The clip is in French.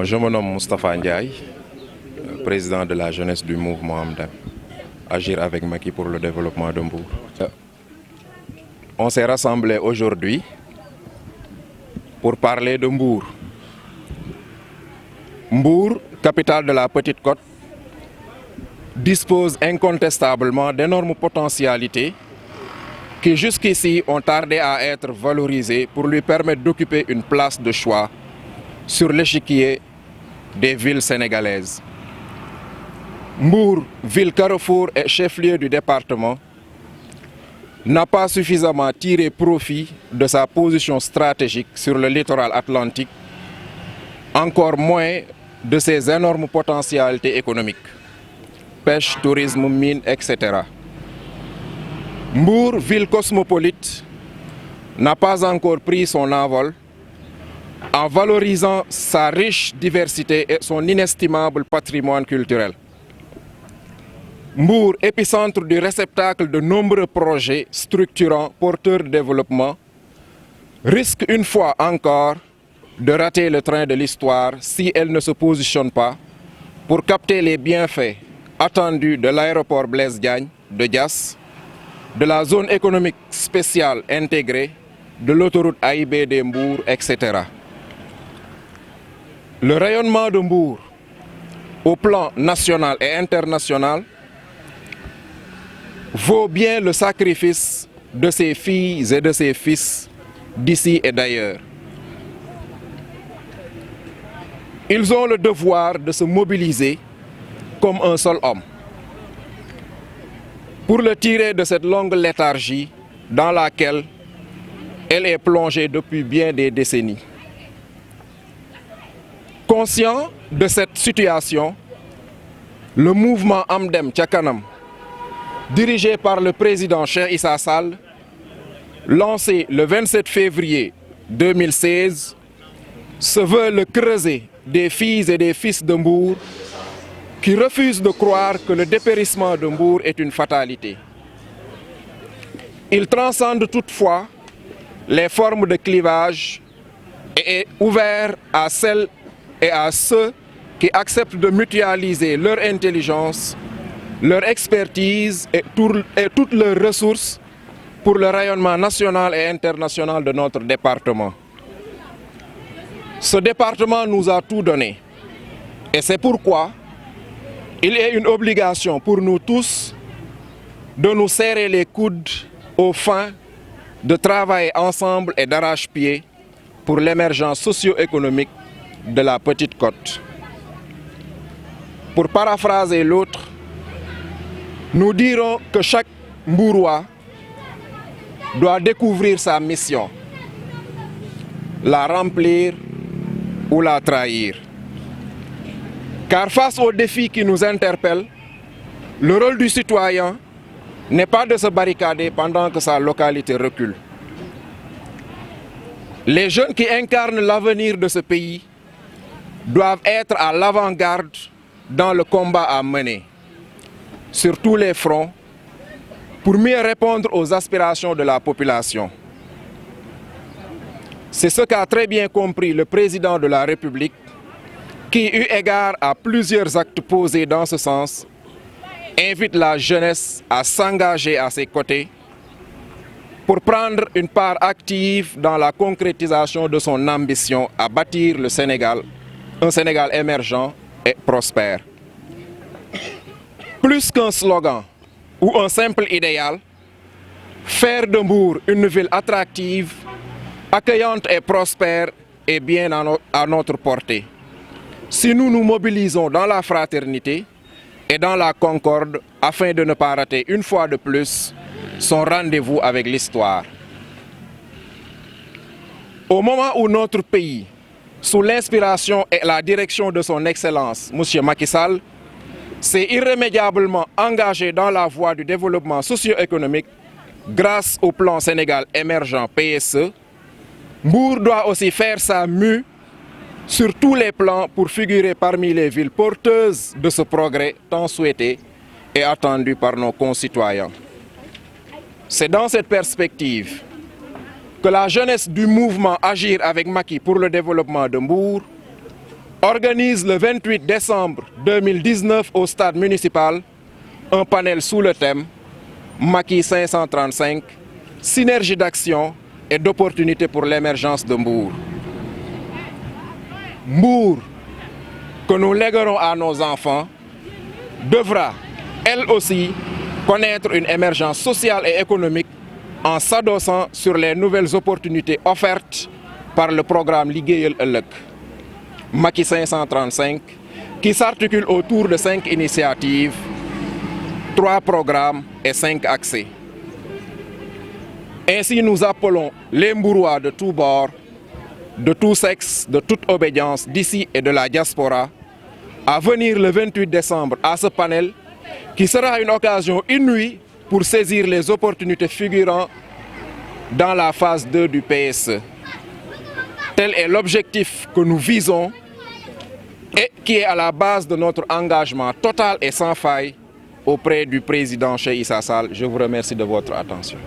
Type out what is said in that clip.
Bon, je me nomme Moustapha Ndiaye, président de la jeunesse du mouvement Amdem, Agir avec Macky pour le développement de Mbour. On s'est rassemblés aujourd'hui pour parler de Mbour. Mbour, capitale de la Petite Côte, dispose incontestablement d'énormes potentialités qui jusqu'ici ont tardé à être valorisées pour lui permettre d'occuper une place de choix sur l'échiquier des villes sénégalaises. Mbour, ville carrefour et chef-lieu du département, n'a pas suffisamment tiré profit de sa position stratégique sur le littoral atlantique, encore moins de ses énormes potentialités économiques, pêche, tourisme, mines, etc. Mbour, ville cosmopolite, n'a pas encore pris son envol en valorisant sa riche diversité et son inestimable patrimoine culturel. Mbour, épicentre du réceptacle de nombreux projets structurants porteurs de développement, risque une fois encore de rater le train de l'histoire si elle ne se positionne pas pour capter les bienfaits attendus de l'aéroport Blaise Diagne de Diass, de la zone économique spéciale intégrée, de l'autoroute AIBD Mbour, etc. Le rayonnement de Mbour au plan national et international vaut bien le sacrifice de ses filles et de ses fils d'ici et d'ailleurs. Ils ont le devoir de se mobiliser comme un seul homme pour le tirer de cette longue léthargie dans laquelle elle est plongée depuis bien des décennies. Conscient de cette situation, le mouvement Amdem Tchakanam, dirigé par le président Cheikh Issa Sall, lancé le 27 février 2016, se veut le creuset des filles et des fils de Mbour qui refusent de croire que le dépérissement de Mbour est une fatalité. Il transcende toutefois les formes de clivage et est ouvert à celles et à ceux qui acceptent de mutualiser leur intelligence, leur expertise et toutes leurs ressources pour le rayonnement national et international de notre département. Ce département nous a tout donné et c'est pourquoi il est une obligation pour nous tous de nous serrer les coudes aux fins de travailler ensemble et d'arrache-pied pour l'émergence socio-économique de la Petite Côte. Pour paraphraser l'autre, nous dirons que chaque Mbourois doit découvrir sa mission, la remplir ou la trahir. Car face aux défis qui nous interpellent, le rôle du citoyen n'est pas de se barricader pendant que sa localité recule. Les jeunes qui incarnent l'avenir de ce pays doivent être à l'avant-garde dans le combat à mener, sur tous les fronts, pour mieux répondre aux aspirations de la population. C'est ce qu'a très bien compris le président de la République, qui, eu égard à plusieurs actes posés dans ce sens, invite la jeunesse à s'engager à ses côtés pour prendre une part active dans la concrétisation de son ambition à bâtir le Sénégal, un Sénégal émergent et prospère. Plus qu'un slogan ou un simple idéal, faire de Mbour une ville attractive, accueillante et prospère est bien à notre portée. Si nous nous mobilisons dans la fraternité et dans la concorde afin de ne pas rater une fois de plus son rendez-vous avec l'histoire. Au moment où notre pays, sous l'inspiration et la direction de son Excellence, M. Macky Sall, s'est irrémédiablement engagé dans la voie du développement socio-économique grâce au plan Sénégal émergent PSE, Mbour doit aussi faire sa mue sur tous les plans pour figurer parmi les villes porteuses de ce progrès tant souhaité et attendu par nos concitoyens. C'est dans cette perspective que la jeunesse du mouvement Agir avec Macky pour le développement de Mbour organise le 28 décembre 2019 au stade municipal un panel sous le thème Macky 535, synergie d'action et d'opportunités pour l'émergence de Mbour. Mbour, que nous léguerons à nos enfants, devra, elle aussi, connaître une émergence sociale et économique en s'adossant sur les nouvelles opportunités offertes par le programme Liggéeyal Ëllëg, Macky 535, qui s'articule autour de 5 initiatives, 3 programmes et 5 accès. Ainsi, nous appelons les Mbourois de tous bords, de tous sexes, de toute obédience, d'ici et de la diaspora, à venir le 28 décembre à ce panel qui sera une occasion inouïe pour saisir les opportunités figurant dans la phase 2 du PSE. Tel est l'objectif que nous visons et qui est à la base de notre engagement total et sans faille auprès du président Cheikh Issa Sall. Je vous remercie de votre attention.